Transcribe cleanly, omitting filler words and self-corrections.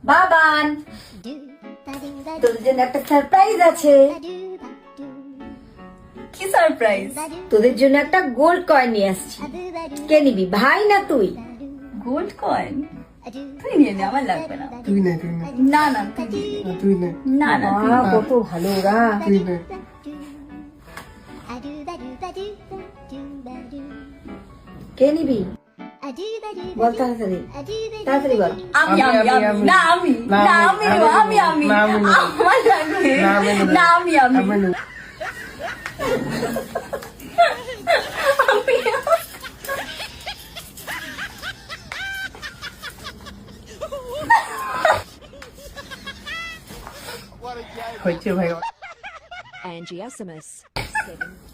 বাবান, তোদের জন্য একটা সারপ্রাইজ আছে। কি সারপ্রাইজ? তোদের জন্য একটা গোল্ড কয়েন নিয়ে আসছি। কে নিবি, ভাই না তুই? Gold coin? তুই নিয়ে নে, আমার লাগবে না। তুই নে। না না তুই নিয়ে নে। তুই নে। না না তুই বাহ, নে। কত ভালো ওরা। তুই নে। কে নিবি বল, তাড়াতাড়ি তাড়াতাড়ি বল। আমি আমি আমি আমি। না আমি না, না আমি, আমি নেবো, আমি আমি নেবো। আমি না, আমি নেবো। আমার লাগবে না, আমি নেবো। না আমি আমি আমি নে। হয়েছে ভাই। Angie SMS 7.